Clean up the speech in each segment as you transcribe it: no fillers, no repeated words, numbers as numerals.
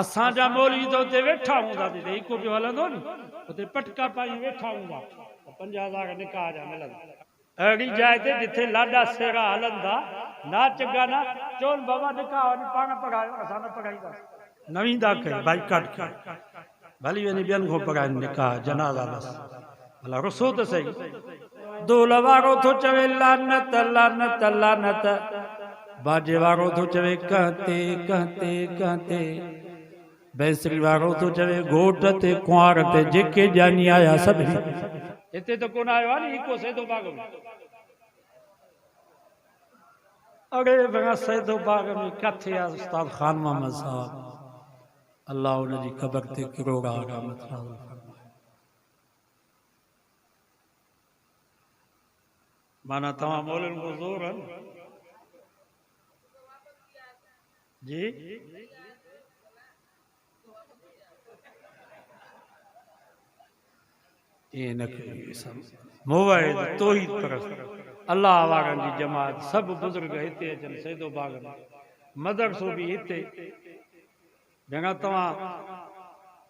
असांजा मौलवी तो उते वेठा हूंदा ते हिकु पियो हलंदो नी उते पटका पाई वेठा हूंदा 50,000 निकाह जा मिलंदा। अहिड़ी जाइ ते जिथे लाॾा सेरा हलंदा नाच गाना चवनि बाबा निकाह वञी पाण पढ़ायो असां न पढ़ाईंदासीं न वेंदा कई बाइकाट कई भली वञी ॿियनि खां पढ़ाइनि निकाह जनाज़ा बसि भला रुसो त सही दोल वारो थो चवे लानत लानत लानत बाजे वारो थो चवे कहते कहते कहते बैसरी वारो थो चवे घोट ते कुंवार ते जेके ॼानी आया सभई हिते त कोन आयो आहे नी हिकु सैदो बाग में अड़े भॻा सैदो बाग में किथे आहे उस्ताद ख़ान मोहम्मद साहब अल्लाह उनजी क़बर ते किरोड़ा रहमत नाज़िल फरमाए। माना तव्हां मौलनि को ज़ोर है जी ये न मोबाइल तौहीद परस्त अल्लाह वारनि जी जमात सब बुजुर्ग हिते अचनि सैदो बाग में मदरसो भी हिते भेणा तव्हां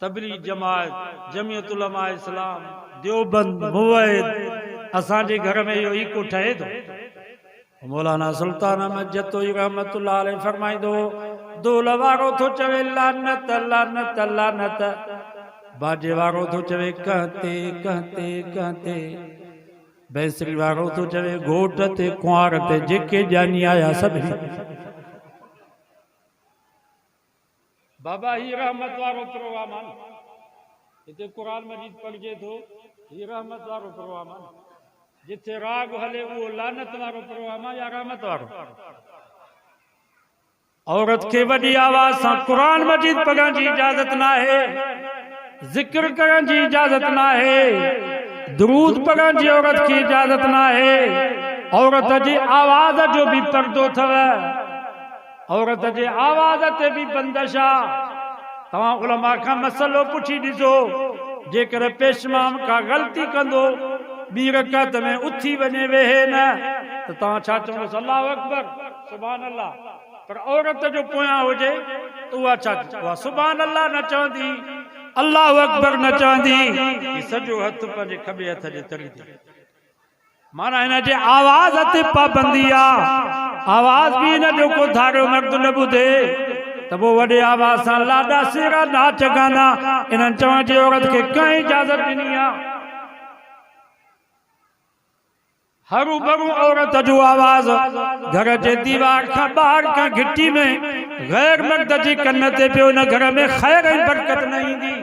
तबलीग जमात जमियत उलमा इस्लाम देवबंद मोबाइल असांजे घर में इहो इको ठहे थो। मौलाना सुल्तान अहमद जतोई रहमतुल्लाह अलैह फरमाईंदो दोल वारो थो चवे लानत लानत लानत बाजे वारो थो चवे कहते कहते कहते बैसरी वारो थो चवे घोट ते कुंवार ते जेके ॼानी आया सभई बाबा ही रहमत वारो प्रोग्राम आहे हिते क़ुरान मजीद पढ़जे थो ही रहमत वारो प्रोग्राम आहे जिथे राग हले वो लानत वारो प्रोग्राम आहे या रहमत वारो। औरत के वॾी आवाज़ सां क़ुरान मजीद पढ़ण जी इजाज़त न आहे जिक्र करण जी इजाज़त न आहे दुरूद पढ़ण जी औरत की इजाज़त न आहे औरत जी आवाज़ जो भी पर्दो अथव औरत जे आवाज़ ते भी बंदिश आहे। तव्हां उलमा खां मसलो पुछी ॾिसो जेकर पेशमाम का ग़लती कंदो ॿी रकात में उथी वञे वेहे न त तव्हां छा चवंदोसि अल्लाहु अकबर सुभान अल्लाह पर औरत जो पोयां हुजे त उहा छा उहा सुभान अल्लाह न चवंदी अल्लाहु अकबर न चवंदी सॼो हथ पंहिंजे खॿे हथ जे तरी ते माना हिन जे आवाज़ ते पाबंदी आहे आवाज़ भी न जो को धारो मर्द न ॿुधे त वो वॾे आवाज़ सां लाॾा सेरा नाच गाना इन्हनि चवण जी औरत खे कंहिं इजाज़त ॾिनी आहे। हरू भरू औरत जो आवाज़ घर जे दीवार खां ॿाहिरि खां घिटी में गैर मर्द जी कन ते पियो न घर में ख़ैर ऐं बरकत न ईंदी।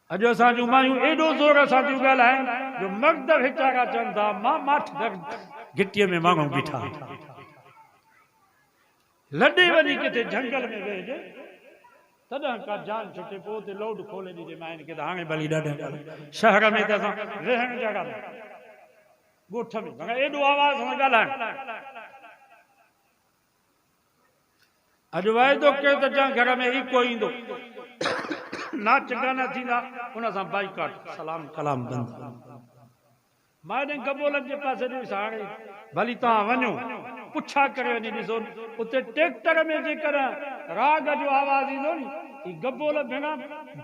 अॼु असां जूं मायूं एॾो ज़ोर सां थियूं ॻाल्हाइनि जो मर्द वीचारा चवनि था मां माठ घिटीअ में माण्हू बीठा लॾे वञी किथे झंगल में वेहिजे तॾहिं का जान छुटे पोइ उते लोड खोले ॾिजे माइनि खे त हाणे भली ॾाढा शहर में त असां वेहण जॻह ॻोठ में एॾो आवाज़ सां ॻाल्हाइण अॼु वाइदो कयो त जा घर में इको ईंदो नाच गाना थींदा उन सां बाइकाट सलाम कलाम बंदि मां ॾे गबोलनि जे पासे ॾिस हाणे भली तव्हां वञो पुछा करे वञी ॾिसो उते ट्रैक्टर में जेकर राग जो आवाज़ ईंदो नी ही गबोल भेणा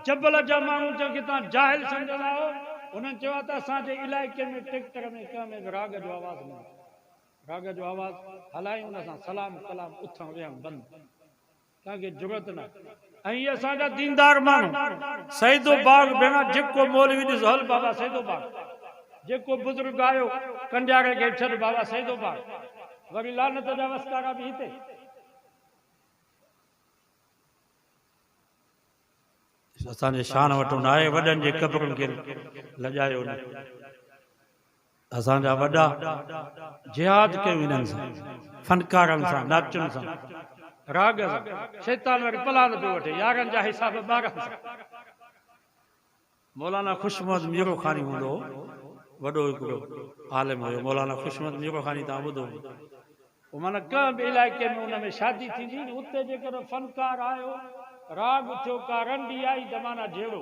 जबल जा माण्हू जंहिंखे तव्हां जाहिल सम्झंदा आहियो उन्हनि चयो त असांजे इलाइक़े में ट्रैक्टर में कंहिं में राग जो आवाज़ न राग जो आवाज़ हलायूं उन सां सलाम कलाम उथण वेहण बंदि तव्हांखे ज़रूरत न ऐं इहे असांजा दीनदार माण्हू सैदो बाग भेणा जेको मौलवी ॾिसो हल बाबा सैदो बाग जेको बुज़ुर्ग आयो कंडियारे खे छॾ बाबा सैदो बाग वरी लानत जा वस्तारा बि हिते असांजे शान वटि न आहे वॾनि जे क़बरुनि खे लॼायो न असांजा वॾा जिहाद कयूं इन्हनि सां फनकारनि सां नाचुनि सां राग सां शैतान वरी पलाद पियो वठे यारनि जा हिसाब ॿारनि सां मौलाना खुशमद मीरो खानी हूंदो वॾो हिकिड़ो आलिम हुयो मौलाना खुशमद मीरो खानी तव्हां ॿुधो माना कंहिं बि इलाइक़े में उन में शादी थींदी उते जेकर फनकार आयो राग थियो का रंडी आई त माना जहिड़ो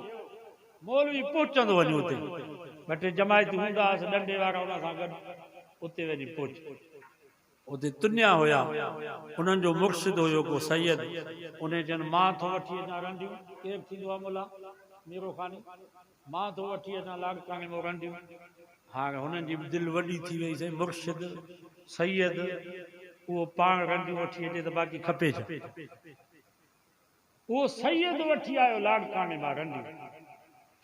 मौलवी पहुचंदो वञे उते ॿ टे जमायतूं हूंदा हुआसीं डंडे वारा उन सां गॾु उते वञी पहुच उते तुन्या हुया उन्हनि जो मुर्शिद हुयो को सैयद उन जन मां थो वठी अचां रंडियूं केर थींदो आहे मुला मीरो खानी मां थो वठी अचां लाड़काणे में रंडियूं हाणे हुननि जी दिलि वॾी थी वई से मुर्शिद सैयद उहो पाण रंडियूं वठी अचे त बाक़ी खपे छा उहो सैयद वठी आयो लाड़काणे मां रंडियूं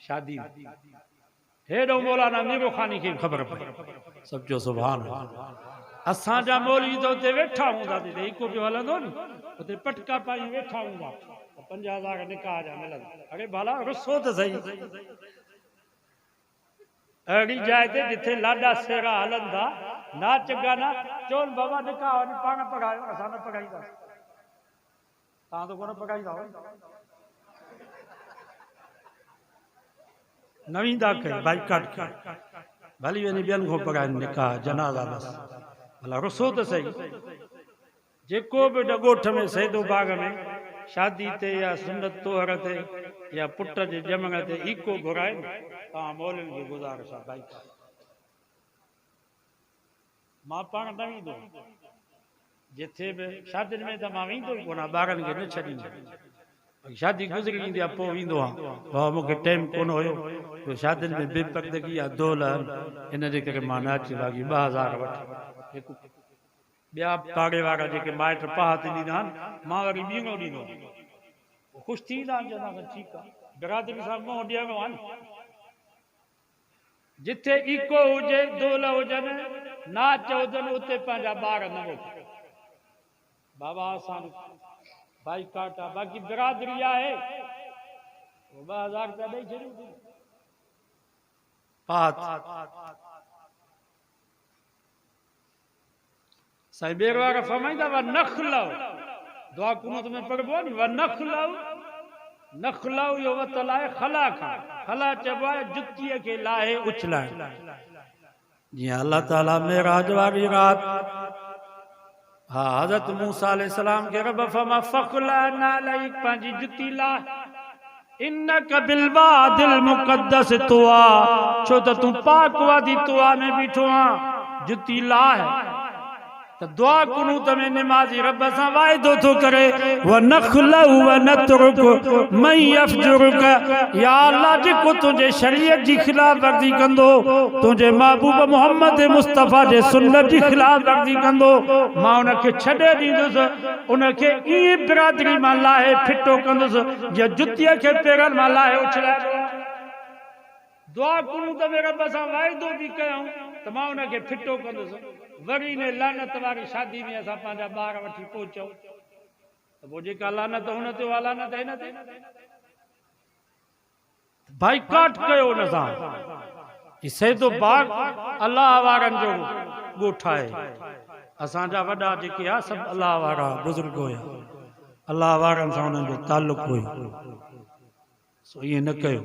शादी हेॾो मौलाना मीरो खानी खे ख़बर पई सभु चयो सुभान असांजा मौलवी त उते वेठा हूंदा त हिकु पियो हलंदो नी उते पटका पाई वेठा हूंदा 50,000 निकाह जा मिलंदा अरे भला रुसो त सही अहिड़ी जाइ ते जिथे लाॾा सेरा हलनि था नाच गाना चवनि बाबा निकाह वञी पाण पढ़ायो असां न पढ़ाईंदासीं तव्हां त कोन पढ़ाईंदा न वेंदा कयो बाइकाट कयो भली वञी ॿियनि खां पढ़ाइनि निकाह जनाज़ा बसि भला रुसो त सही जेको बि ॻोठ में सैदो बाग में शादी ते या सुन्नत तोहर ते या पुट जे ॼमण ते ईको घुराए तव्हां मौलनि खे गुज़ारिश आहे भाई मां पाण न वेंदो जिथे बि शादियुनि में त मां वेंदो ई कोन ॿारनि खे न छॾींदो शादी गुज़री वेंदी आहे पोइ वेंदो आहे भाउ मूंखे टाइम कोन हुयो शादियुनि में बेपर्दगी आहे दौल इन जे करे मां न अची बाक़ी 2000 वठी ॿिया पाड़े वारा जेके माइट पहा ते ॾींदा आहिनि मां वरी ॿीणो ॾींदो ख़ुशि थींदा आहिनि चवंदा ठीकु आहे बिरादरी सां मुंहुं ॾियणो आहे जिथे ईको हुजे दौल हुजनि नाच हुजनि उते पंहिंजा ॿार न मोकिल बाबा असां भाई काटा बाक़ी बिरादरी आहे 2000 रुपया ॾेई छॾियो साईं ॿेर वारा फरमाईंदा व नखलव दुआ कुनूत में पढ़बो आहे नी व नखलव यो वत लाए खला खां खला चइबो आहे जुतीअ खे लाहे उछलाए जीअं अल्लाह ताला मेराज वारी रात हाँ हज़रत मूसा अलैहिस्सलाम के रब फरमा फखला नालैक पंहिंजी जुती ला इन्नक बिल वादिल मुक़द्दस तुआ छो त तूं पाक वादी तुआ में बीठो आ जुती ला है त दुआ कुनूत में नमाज़ी रब सां वाइदो थो करे व नखलउ व नतरुक मई यफजुरुक या अल्लाह जेको तुंहिंजे शरीयत जी खिलाफ़ वर्जी कंदो तुंहिंजे महबूब मोहम्मद मुस्तफ़ा जे सुन्नत जी खिलाफ़ वर्जी कंदो मां उनखे छॾे ॾींदुसि उनखे ईअं बिरादरी मां लाहे फिटो कंदुसि जीअं जुतीअ खे पेरनि मां लाहे उछलाए दुआ कुनूत में रब सां वाइदो बि कयूं त मां उनखे फिटो कंदुसि वरी ने लानत वारी शादी में असां पंहिंजा ॿार वठी पहुचूं त पोइ जेका लानत हुन ते उहा लानत हिन ते बाइकाट कयो हुन सां सैदो बाग अलाह वारनि जो ॻोठ आहे असांजा वॾा जेके आहे सभु अलाह वारा बुज़ुर्ग हुया अलाह वारनि सां हुननि जो तालुक हुयो सो ईअं न कयो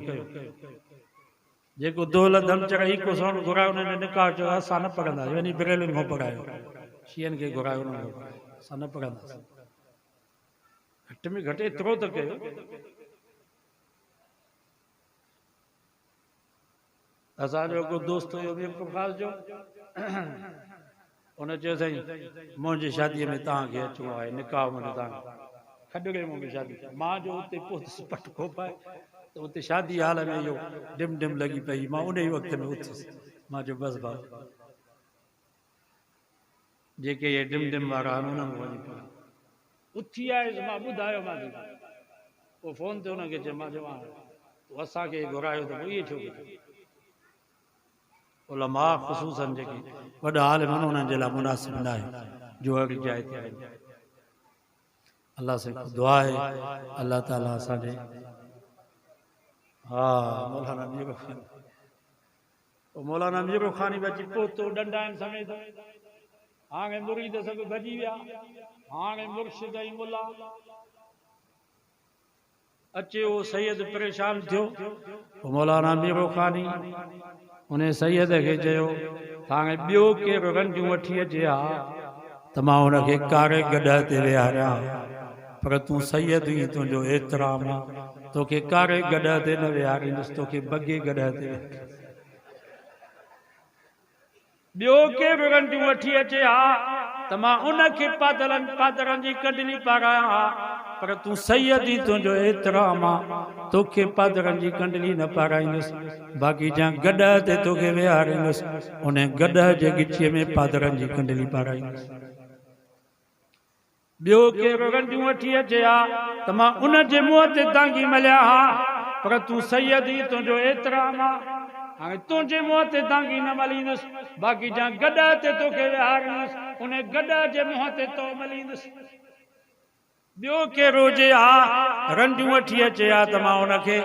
जेको दौलत धन चढ़ाई को सोन घुरायो उन्हें निकाह जो असां न पढ़ंदासीं वञी बिरेलियुनि खां पढ़ायो शियनि खे घुरायो उन्हनि खां असां न पढ़ंदासीं घटि में घटि एतिरो त कयो असांजो को दोस्त हुयो मीर प्रकाश जो उन चयो साईं मुंहिंजी शादीअ में तव्हांखे अचिणो आहे निकाह में तव्हां खॾड़े में शादी मां जो उते पहुतुसि पटको पाए त उते शादी हाल में इहो डिम डिम लॻी पई मां उन ई वक़्त में उथियुसि मां चयो बसि भाउ जेके इहे डिम डिम वारा आहिनि उन्हनि वञी पियो उथी आयुसि मां ॿुधायो मां पोइ फोन ते हुनखे चयो मां चवां असांखे घुरायो त पोइ इहे छो उलमा ख़ुसूसन जेके वॾा आलिम आहिनि उन्हनि जे लाइ मुनासिब न आहे जो अहिड़ी जाइ ते अल्लाह से दुआ आहे अल्लाह ताला असांजे मौलाना मीरो खानी बची पोतो डंडाइन समेत हाणे मुरीद सभु भॼी विया हाणे मुर्शिद ऐं मुला अचे वो सैयद परेशान थियो मौलाना मीरो खानी उन सैयद खे चयो हाणे ॿियो केरु रंडियूं वठी अचे हा त मां हुनखे कारे गॾ ते विहारियां पर तूं सैयद ई तुंहिंजो एतिराम आहे तोखे कारे गॾ ते न विहारींदुसि तोखे बगे गॾ ते ॿियो केरु रंडियूं वठी अचे हा त मां उनखे पादरनि जी कंडली पारायां पर तूं सैयदी तुंहिंजो एतिराम आहे तोखे पादरनि जी कंडली न पाराईंदुसि बाक़ी जा गॾ ते तोखे विहारींदुसि उन गॾ जे गिचीअ में पादरनि जी कंडली पाराईंदुसि ॿियो केरु रंडियूं वठी अचे हा त मां उन जे मुंहं ते दांगी मलिया हा पर तूं सैयदी तुंहिंजो एतिराम आहे हाणे तुंहिंजे मुंहं ते दांगी न मलींदुसि बाक़ी जा गॾ ते तोखे विहारींदुसि उन गॾ जे मुंहं ते तो मलींदुसि ॿियो केरु हुजे हा रंडियूं वठी अचे हा त मां उनखे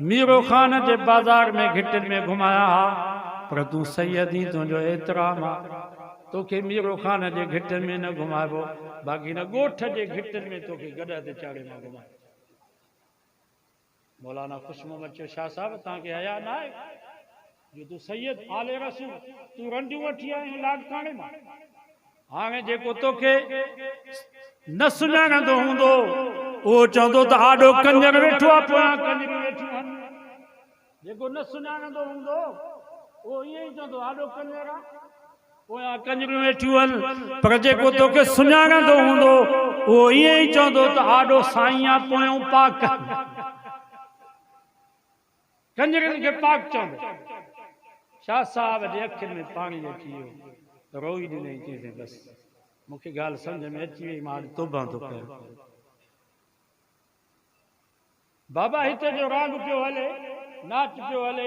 मीरो ख़ान जे बाज़ार में घिटियुनि में घुमाया हा पर तूं सैयदी तुंहिंजो एतिराम आहे तोखे मीरो ख़ान जे घिटियुनि में न घुमाइबो बाक़ी न ॻोठ जे घिटियुनि में तोखे गॾ ते चाढ़े न घुमाए मौलाना खुश मोहम्मद चयो शाह साहब तव्हांखे हया न आहे जो तूं सैयद आले रसूल तूं रंडियूं वठी आहीं लाडकाणे मां हाणे जेको तोखे न सुञाणंदो हूंदो उहो चवंदो त आॾो कंजर वेठो आहे पोयां कंजरियूं वेठियूं आहिनि जेको न सुञाणंदो हूंदो उहो ईअं ई चवंदो आॾो कंजर आहे पोयां कंजरियूं वेठियूं आहिनि पर जेको तोखे सुञाणंदो हूंदो उहो ईअं ई चवंदो त आॾो साईं आहे पोयों पाक कंजरियुनि खे पाक चवंदो शाह साहब जे अखियुनि में पाणी अची वियो रोई ॾिनई चई बसि मूंखे ॻाल्हि सम्झ में अची वई मां तोबा थो कयां बाबा हिते जो राग पियो हले नाच पियो हले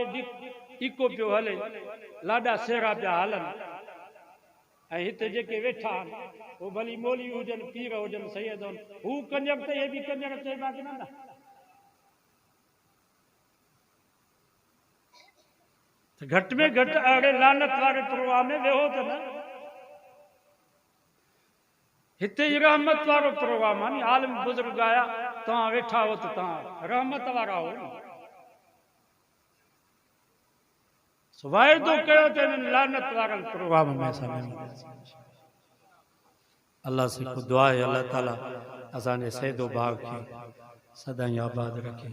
ईको पियो हले लाॾा सेरा पिया हलनि ऐं हिते जेके वेठा आहिनि उहे भली मोली हुजनि पीर हुजनि सैयद हुजनि हू कंजर त इहे बि कंजर चइबा की न घटि में घटि अहिड़े लानत वारे प्रोग्राम में वेहो त न हिते ई रहमत वारो प्रोग्राम आहे नी आलिम बुज़ुर्ग आया तव्हां वेठा हो त तव्हां रहमत वारा हो वाइदो कयो त हिननि लानत वारनि प्रोग्राम में असां अल्लाह से दुआ आहे अल्लाह ताला असांजे सैदो बाग खे सदाईं आबाद रखे